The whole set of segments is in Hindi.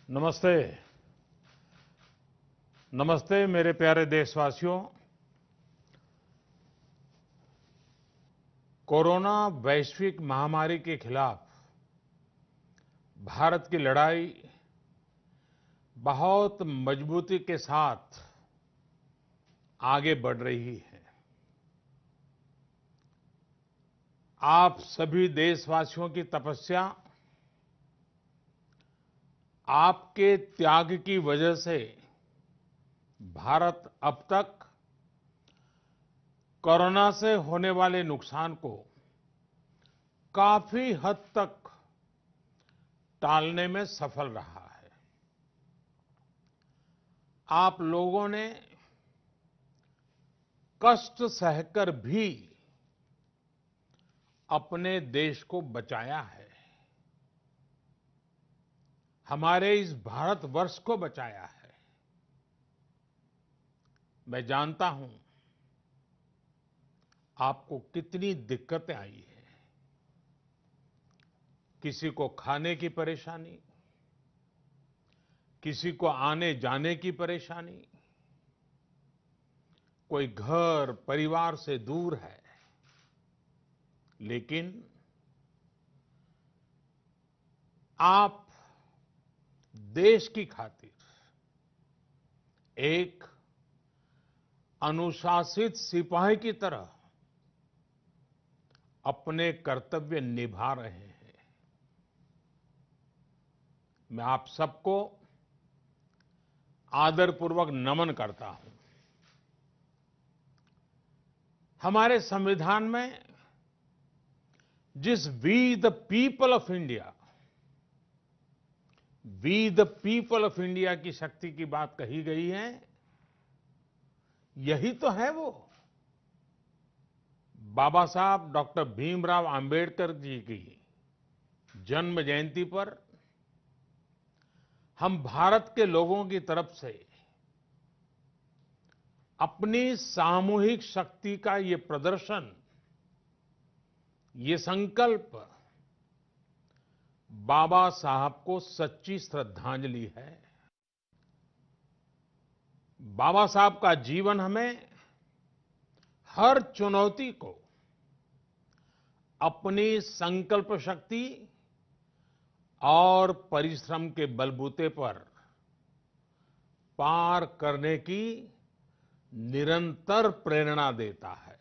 नमस्ते। नमस्ते मेरे प्यारे देशवासियों। कोरोना वैश्विक महामारी के खिलाफ भारत की लड़ाई बहुत मजबूती के साथ आगे बढ़ रही है। आप सभी देशवासियों की तपस्या, आपके त्याग की वजह से भारत अब तक कोरोना से होने वाले नुकसान को काफी हद तक टालने में सफल रहा है। आप लोगों ने कष्ट सहकर भी अपने देश को बचाया है, हमारे इस भारतवर्ष को बचाया है। मैं जानता हूं आपको कितनी दिक्कतें आई हैं। किसी को खाने की परेशानी, किसी को आने जाने की परेशानी, कोई घर परिवार से दूर है, लेकिन आप देश की खातिर एक अनुशासित सिपाही की तरह अपने कर्तव्य निभा रहे हैं। मैं आप सबको आदरपूर्वक नमन करता हूं। हमारे संविधान में जिस we the people of India, we the people of India की शक्ति की बात कही गई है, यही तो है वो। बाबा साहब डॉक्टर भीमराव अंबेडकर जी की जन्म जयंती पर हम भारत के लोगों की तरफ से अपनी सामूहिक शक्ति का ये प्रदर्शन, ये संकल्प बाबा साहब को सच्ची श्रद्धांजलि है। बाबा साहब का जीवन हमें हर चुनौती को अपनी संकल्प शक्ति और परिश्रम के बलबूते पर पार करने की निरंतर प्रेरणा देता है।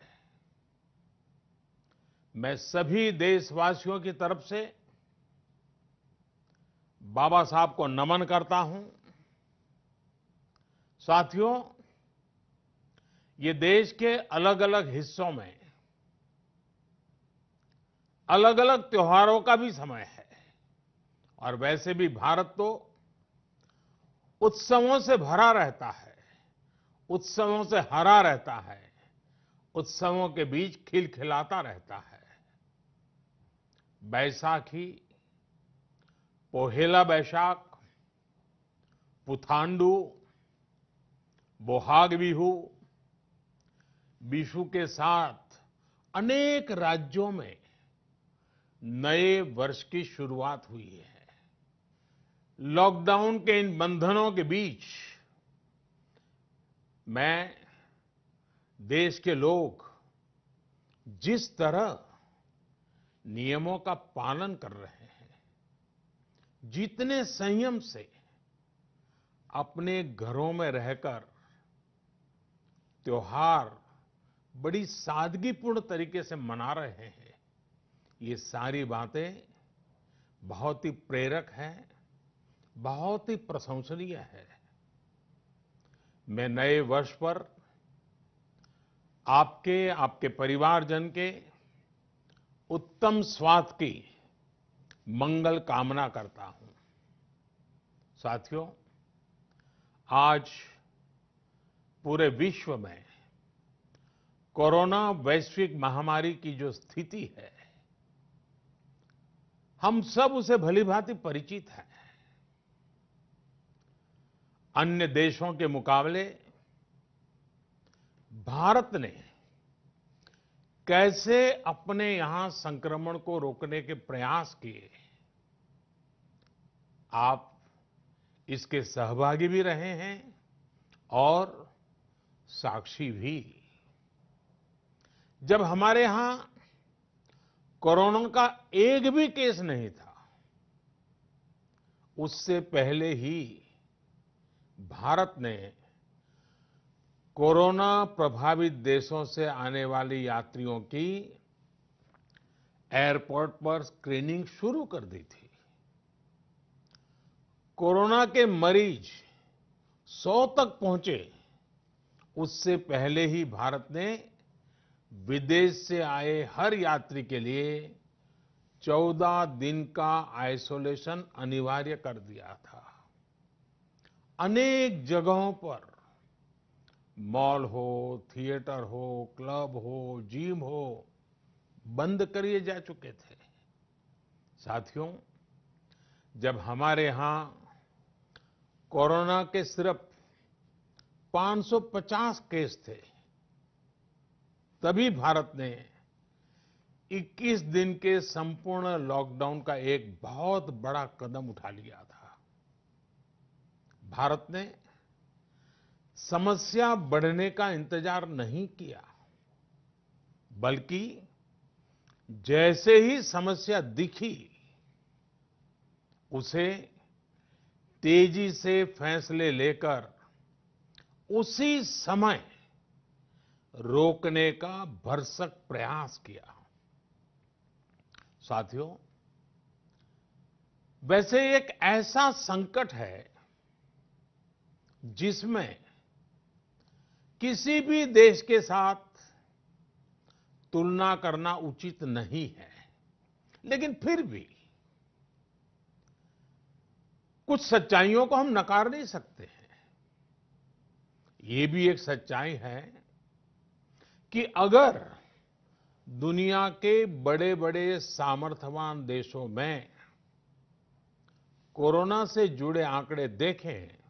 मैं सभी देशवासियों की तरफ से बाबा साहब को नमन करता हूं। साथियों, ये देश के अलग अलग हिस्सों में अलग अलग त्योहारों का भी समय है, और वैसे भी भारत तो उत्सवों से भरा रहता है, उत्सवों से हरा रहता है, उत्सवों के बीच खिलखिलाता रहता है। बैसाखी, पोहेला बैशाख, पुथांडू, बोहाग बिहू, बिशु के साथ अनेक राज्यों में नए वर्ष की शुरुआत हुई है। लॉकडाउन के इन बंधनों के बीच मैं देश के लोग जिस तरह नियमों का पालन कर रहे हैं, जितने संयम से अपने घरों में रहकर त्योहार बड़ी सादगीपूर्ण तरीके से मना रहे हैं, ये सारी बातें बहुत ही प्रेरक हैं, बहुत ही प्रशंसनीय है। मैं नए वर्ष पर आपके परिवारजन के उत्तम स्वास्थ्य की मंगल कामना करता हूं। साथियों, आज पूरे विश्व में कोरोना वैश्विक महामारी की जो स्थिति है, हम सब उसे भलीभांति परिचित हैं। अन्य देशों के मुकाबले भारत ने कैसे अपने यहां संक्रमण को रोकने के प्रयास किए, आप इसके सहभागी भी रहे हैं और साक्षी भी। जब हमारे यहां कोरोना का एक भी केस नहीं था, उससे पहले ही भारत ने कोरोना प्रभावित देशों से आने वाले यात्रियों की एयरपोर्ट पर स्क्रीनिंग शुरू कर दी थी। कोरोना के मरीज 100 तक पहुंचे, उससे पहले ही भारत ने विदेश से आए हर यात्री के लिए 14 दिन का आइसोलेशन अनिवार्य कर दिया था। अनेक जगहों पर मॉल हो, थिएटर हो, क्लब हो, जिम हो, बंद कर जा चुके थे। साथियों, जब हमारे यहां कोरोना के सिर्फ 550 केस थे, तभी भारत ने 21 दिन के संपूर्ण लॉकडाउन का एक बहुत बड़ा कदम उठा लिया था। भारत ने समस्या बढ़ने का इंतजार नहीं किया, बल्कि जैसे ही समस्या दिखी, उसे तेजी से फैसले लेकर उसी समय रोकने का भरसक प्रयास किया। साथियों, वैसे एक ऐसा संकट है जिसमें किसी भी देश के साथ तुलना करना उचित नहीं है, लेकिन फिर भी कुछ सच्चाइयों को हम नकार नहीं सकते हैं। ये भी एक सच्चाई है कि अगर दुनिया के बड़े-बड़े सामर्थ्यवान देशों में कोरोना से जुड़े आंकड़े देखें,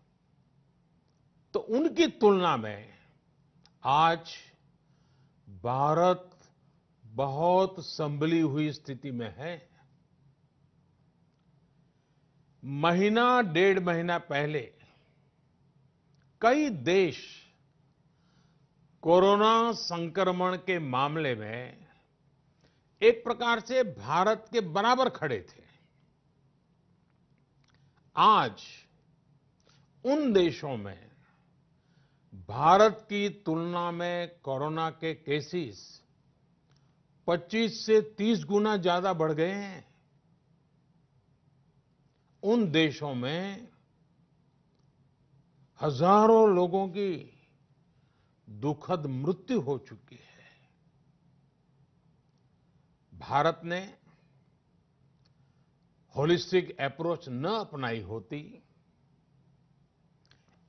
तो उनकी तुलना में आज भारत बहुत संभली हुई स्थिति में है। महीना डेढ़ महीना पहले कई देश कोरोना संक्रमण के मामले में एक प्रकार से भारत के बराबर खड़े थे। आज उन देशों में भारत की तुलना में कोरोना के केसेस 25 से 30 गुना ज्यादा बढ़ गए हैं। उन देशों में हजारों लोगों की दुखद मृत्यु हो चुकी है। भारत ने होलिस्टिक अप्रोच न अपनाई होती,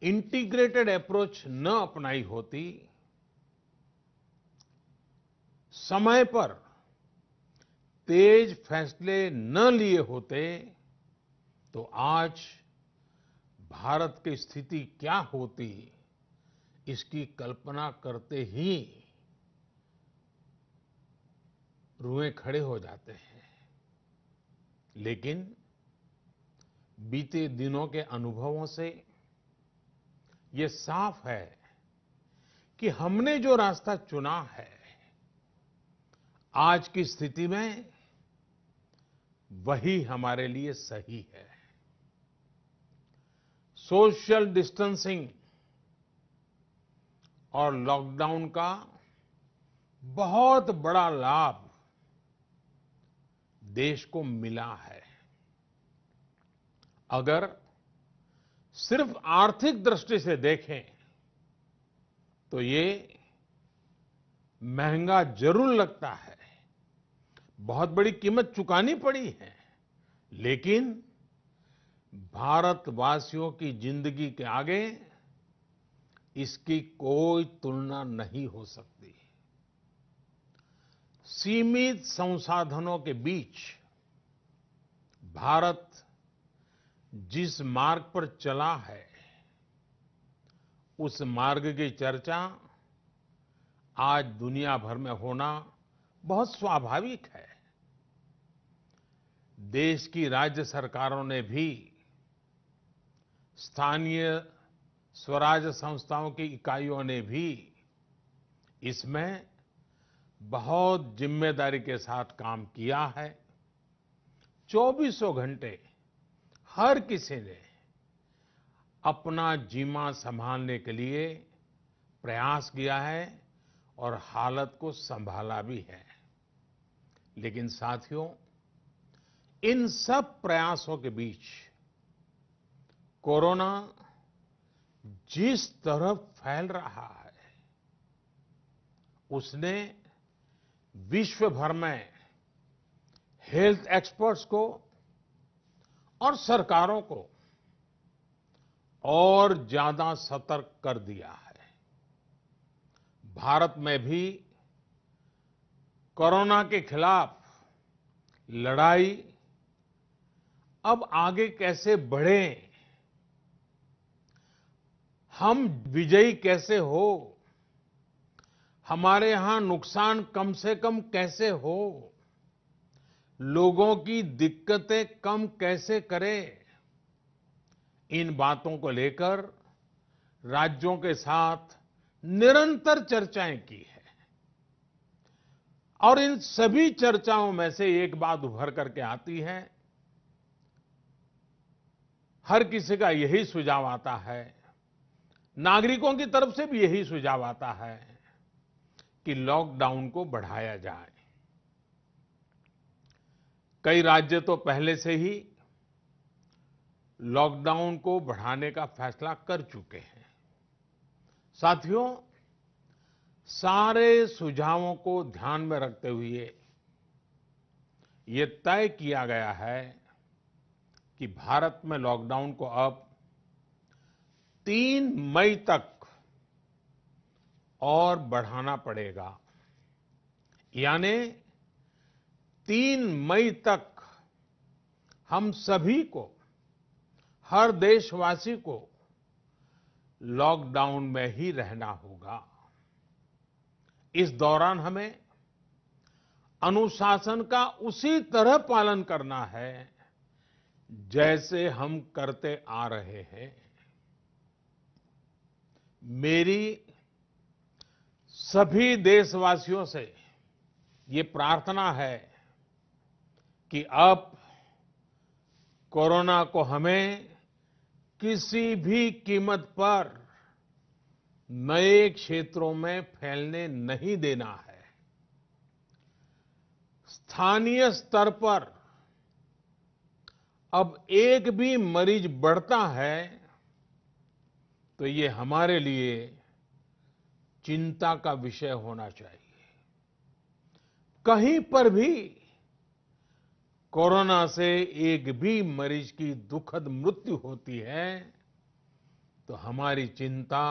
इंटीग्रेटेड अप्रोच न अपनाई होती, समय पर तेज फैसले न लिए होते, तो आज भारत की स्थिति क्या होती, इसकी कल्पना करते ही रुएं खड़े हो जाते हैं। लेकिन बीते दिनों के अनुभवों से ये साफ है कि हमने जो रास्ता चुना है, आज की स्थिति में वही हमारे लिए सही है। सोशल डिस्टेंसिंग और लॉकडाउन का बहुत बड़ा लाभ देश को मिला है। अगर सिर्फ आर्थिक दृष्टि से देखें तो ये महंगा जरूर लगता है, बहुत बड़ी कीमत चुकानी पड़ी है, लेकिन भारतवासियों की जिंदगी के आगे इसकी कोई तुलना नहीं हो सकती। सीमित संसाधनों के बीच भारत जिस मार्ग पर चला है, उस मार्ग की चर्चा आज दुनिया भर में होना बहुत स्वाभाविक है। देश की राज्य सरकारों ने भी स्थानीय स्वराज संस्थाओं की इकाइयों ने भी इसमें बहुत जिम्मेदारी के साथ काम किया है। चौबीसों घंटे हर किसी ने अपना जीमा संभालने के लिए प्रयास किया है और हालत को संभाला भी है। लेकिन साथियों, इन सब प्रयासों के बीच कोरोना जिस तरह फैल रहा है, उसने विश्व भर में हेल्थ एक्सपर्ट्स को और सरकारों को और ज्यादा सतर्क कर दिया है। भारत में भी कोरोना के खिलाफ लड़ाई अब आगे कैसे बढ़े, हम विजयी कैसे हो, हमारे यहां नुकसान कम से कम कैसे हो, लोगों की दिक्कतें कम कैसे करें, इन बातों को लेकर राज्यों के साथ निरंतर चर्चाएं की है। और इन सभी चर्चाओं में से एक बात उभर करके आती है। हर किसी का यही सुझाव आता है, नागरिकों की तरफ से भी यही सुझाव आता है कि लॉकडाउन को बढ़ाया जाए। कई राज्य तो पहले से ही लॉकडाउन को बढ़ाने का फैसला कर चुके हैं। साथियों, सारे सुझावों को ध्यान में रखते हुए ये तय किया गया है कि भारत में लॉकडाउन को अब 3 मई तक और बढ़ाना पड़ेगा। यानी 3 मई तक हम सभी को, हर देशवासी को लॉकडाउन में ही रहना होगा। इस दौरान हमें अनुशासन का उसी तरह पालन करना है जैसे हम करते आ रहे हैं। मेरी सभी देशवासियों से ये प्रार्थना है कि अब कोरोना को हमें किसी भी कीमत पर नए क्षेत्रों में फैलने नहीं देना है। स्थानीय स्तर पर अब एक भी मरीज बढ़ता है तो ये हमारे लिए चिंता का विषय होना चाहिए। कहीं पर भी कोरोना से एक भी मरीज की दुखद मृत्यु होती है तो हमारी चिंता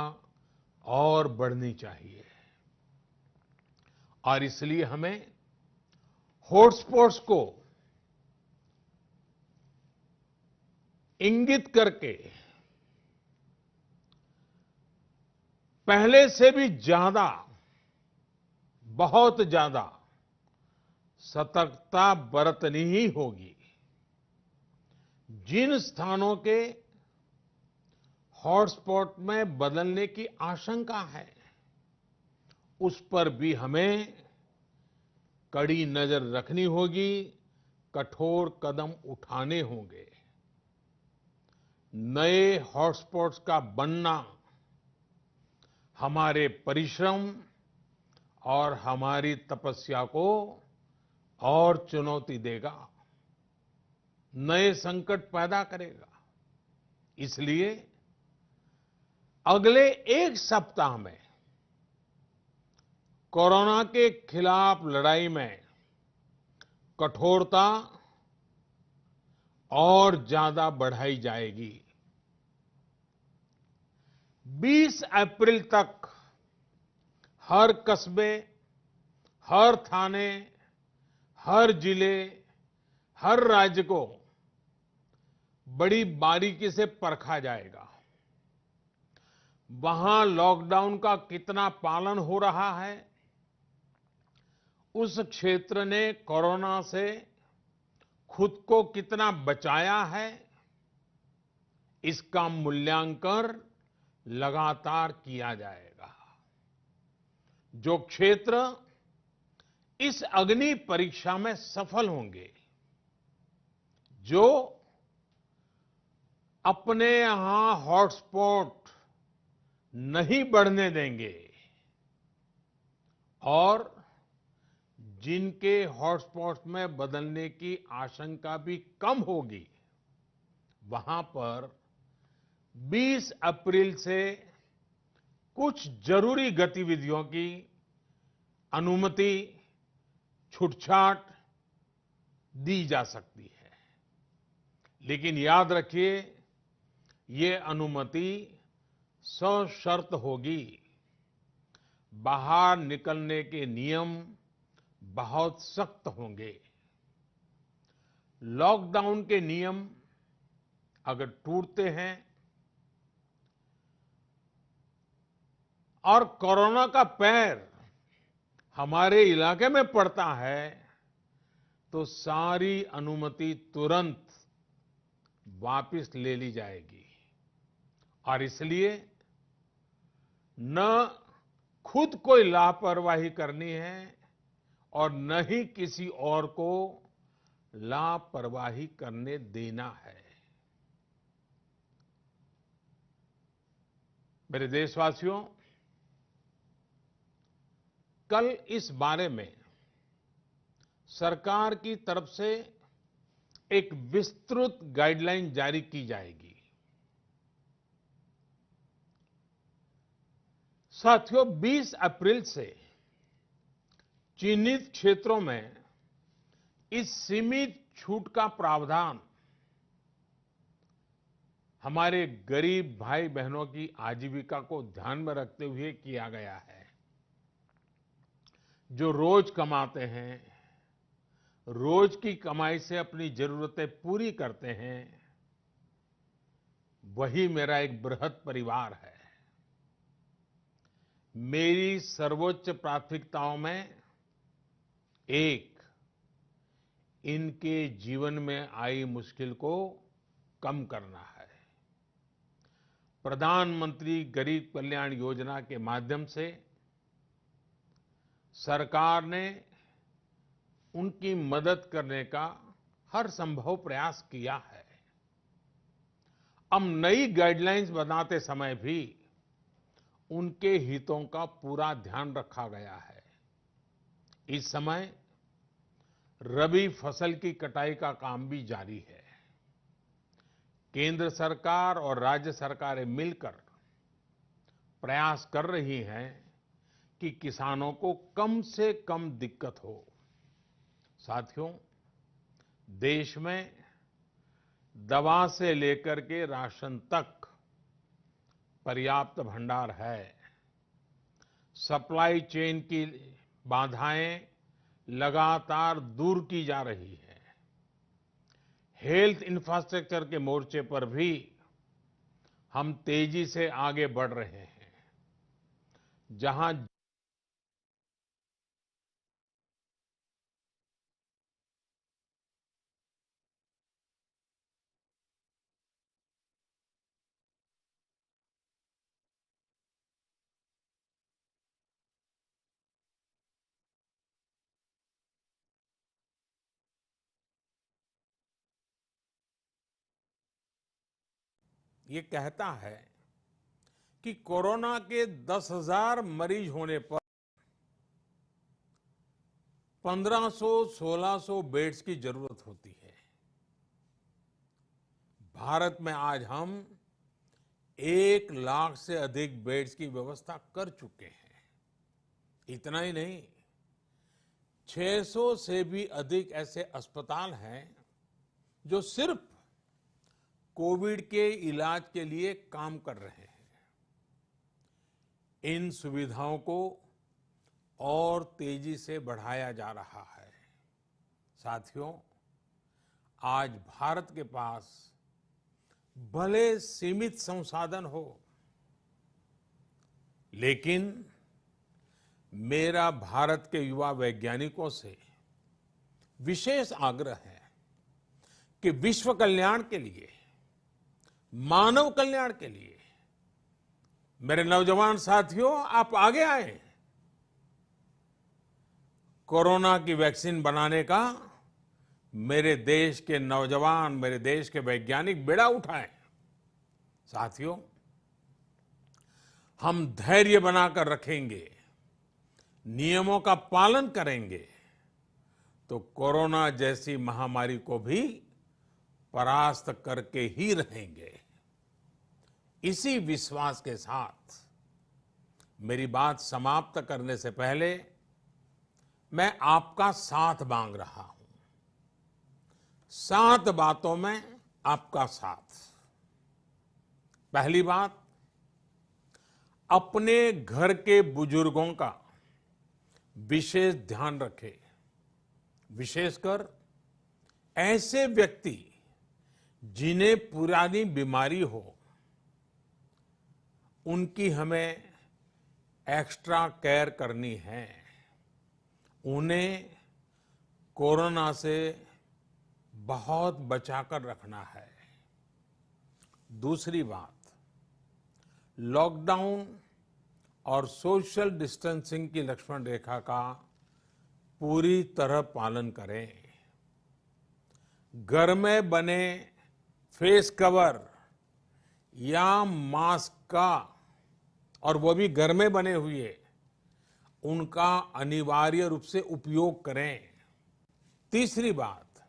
और बढ़नी चाहिए। और इसलिए हमें हॉटस्पॉट्स को इंगित करके पहले से भी ज्यादा, बहुत ज्यादा सतर्कता बरतनी ही होगी। जिन स्थानों के हॉटस्पॉट में बदलने की आशंका है, उस पर भी हमें कड़ी नजर रखनी होगी, कठोर कदम उठाने होंगे। नए हॉटस्पॉट्स का बनना हमारे परिश्रम और हमारी तपस्या को और चुनौती देगा, नए संकट पैदा करेगा। इसलिए अगले एक सप्ताह में कोरोना के खिलाफ लड़ाई में कठोरता और ज्यादा बढ़ाई जाएगी। 20 अप्रैल तक हर कस्बे, हर थाने, हर जिले, हर राज्य को बड़ी बारीकी से परखा जाएगा। वहां लॉकडाउन का कितना पालन हो रहा है, उस क्षेत्र ने कोरोना से खुद को कितना बचाया है, इसका मूल्यांकन लगातार किया जाएगा। जो क्षेत्र इस अग्नि परीक्षा में सफल होंगे, जो अपने यहां हॉटस्पॉट नहीं बढ़ने देंगे और जिनके हॉटस्पॉट में बदलने की आशंका भी कम होगी, वहां पर 20 अप्रैल से कुछ जरूरी गतिविधियों की अनुमति, छूटछाट दी जा सकती है। लेकिन याद रखिए, ये अनुमति सशर्त होगी। बाहर निकलने के नियम बहुत सख्त होंगे। लॉकडाउन के नियम अगर टूटते हैं और कोरोना का पैर हमारे इलाके में पड़ता है, तो सारी अनुमति तुरंत वापस ले ली जाएगी। और इसलिए न खुद कोई लापरवाही करनी है और न ही किसी और को लापरवाही करने देना है। मेरे देशवासियों, कल इस बारे में सरकार की तरफ से एक विस्तृत गाइडलाइन जारी की जाएगी। साथियों, 20 अप्रैल से चिन्हित क्षेत्रों में इस सीमित छूट का प्रावधान हमारे गरीब भाई बहनों की आजीविका को ध्यान में रखते हुए किया गया है। जो रोज कमाते हैं, रोज की कमाई से अपनी जरूरतें पूरी करते हैं, वही मेरा एक बृहद परिवार है। मेरी सर्वोच्च प्राथमिकताओं में एक, इनके जीवन में आई मुश्किल को कम करना है। प्रधानमंत्री गरीब कल्याण योजना के माध्यम से सरकार ने उनकी मदद करने का हर संभव प्रयास किया है। अब नई गाइडलाइंस बनाते समय भी उनके हितों का पूरा ध्यान रखा गया है। इस समय रबी फसल की कटाई का काम भी जारी है। केंद्र सरकार और राज्य सरकारें मिलकर प्रयास कर रही हैं कि किसानों को कम से कम दिक्कत हो। साथियों, देश में दवा से लेकर के राशन तक पर्याप्त भंडार है। सप्लाई चेन की बाधाएं लगातार दूर की जा रही है। हेल्थ इंफ्रास्ट्रक्चर के मोर्चे पर भी हम तेजी से आगे बढ़ रहे हैं। जहां ये कहता है कि कोरोना के 10,000 मरीज होने पर 1500-1600 बेड्स की जरूरत होती है। भारत में आज हम 1 लाख से अधिक बेड्स की व्यवस्था कर चुके हैं। इतना ही नहीं, 600 से भी अधिक ऐसे अस्पताल हैं जो सिर्फ कोविड के इलाज के लिए काम कर रहे हैं। इन सुविधाओं को और तेजी से बढ़ाया जा रहा है। साथियों, आज भारत के पास भले सीमित संसाधन हो, लेकिन मेरा भारत के युवा वैज्ञानिकों से विशेष आग्रह है कि विश्व कल्याण के लिए मानव कल्याण के लिए। मेरे नौजवान साथियों, आप आगे आए। कोरोना की वैक्सीन बनाने का मेरे देश के नौजवान, मेरे देश के वैज्ञानिक बेड़ा उठाएं। साथियों, हम धैर्य बनाकर रखेंगे, नियमों का पालन करेंगे, तो कोरोना जैसी महामारी को भी परास्त करके ही रहेंगे। इसी विश्वास के साथ मेरी बात समाप्त करने से पहले मैं आपका साथ मांग रहा हूं। 7 बातों में आपका साथ। पहली बात, अपने घर के बुजुर्गों का विशेष ध्यान रखें। विशेषकर ऐसे व्यक्ति जिन्हें पुरानी बीमारी हो, उनकी हमें एक्स्ट्रा केयर करनी है। उन्हें कोरोना से बहुत बचाकर रखना है। दूसरी बात, लॉकडाउन और सोशल डिस्टेंसिंग की लक्ष्मण रेखा का पूरी तरह पालन करें। घर में बने फेस कवर या मास्क का, और वो भी घर में बने हुए, उनका अनिवार्य रूप से उपयोग करें। तीसरी बात,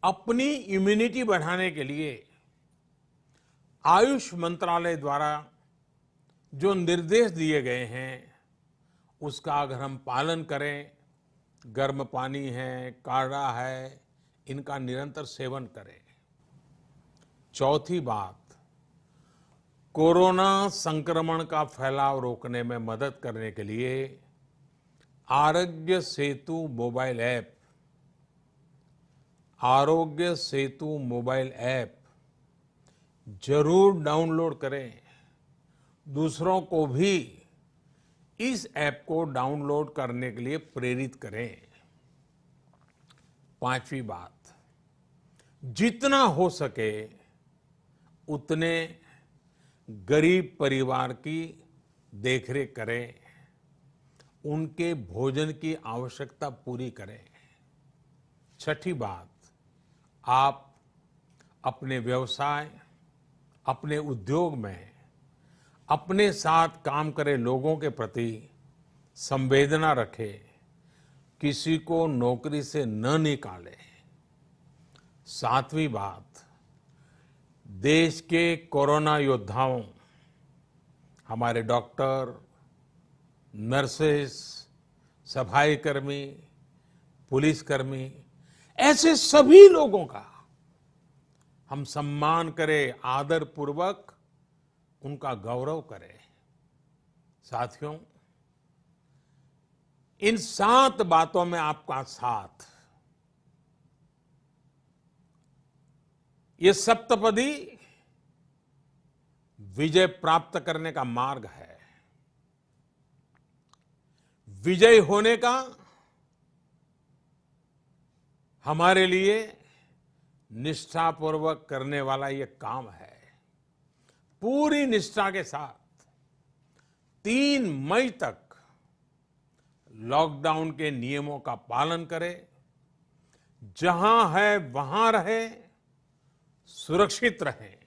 अपनी इम्यूनिटी बढ़ाने के लिए आयुष मंत्रालय द्वारा जो निर्देश दिए गए हैं, उसका अगर हम पालन करें, गर्म पानी है, काढ़ा है, इनका निरंतर सेवन करें। चौथी बात, कोरोना संक्रमण का फैलाव रोकने में मदद करने के लिए Aarogya Setu mobile app, Aarogya Setu mobile app जरूर डाउनलोड करें। दूसरों को भी इस ऐप को डाउनलोड करने के लिए प्रेरित करें। पांचवी बात, जितना हो सके उतने गरीब परिवार की देखरेख करें, उनके भोजन की आवश्यकता पूरी करें। छठी बात, आप अपने व्यवसाय, अपने उद्योग में अपने साथ काम करे लोगों के प्रति संवेदना रखें, किसी को नौकरी से न निकालें। सातवीं बात, देश के कोरोना योद्धाओं, हमारे डॉक्टर, नर्सेस, सफाई कर्मी, पुलिसकर्मी, ऐसे सभी लोगों का हम सम्मान करें, आदर पूर्वक उनका गौरव करें। साथियों, इन 7 बातों में आपका साथ, ये सप्तपदी विजय प्राप्त करने का मार्ग है। विजय होने का हमारे लिए निष्ठापूर्वक करने वाला ये काम है। पूरी निष्ठा के साथ 3 मई तक लॉकडाउन के नियमों का पालन करें। जहां है वहां रहे, सुरक्षित रहें।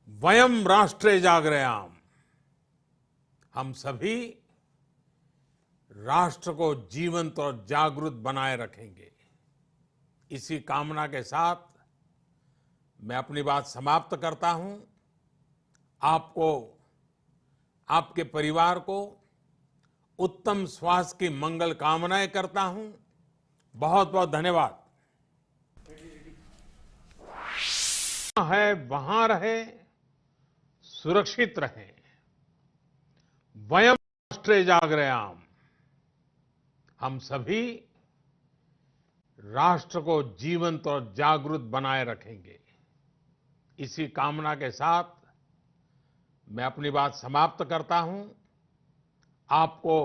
वयम राष्ट्रे जागृयाम, हम सभी राष्ट्र को जीवंत और जागृत बनाए रखेंगे। इसी कामना के साथ मैं अपनी बात समाप्त करता हूं। आपको, आपके परिवार को उत्तम स्वास्थ्य की मंगल कामनाएं करता हूं। बहुत बहुत धन्यवाद। है वहां रहे, सुरक्षित रहें। वयम राष्ट्रे जागृयाम, हम सभी राष्ट्र को जीवंत और जागृत बनाए रखेंगे। इसी कामना के साथ मैं अपनी बात समाप्त करता हूं। आपको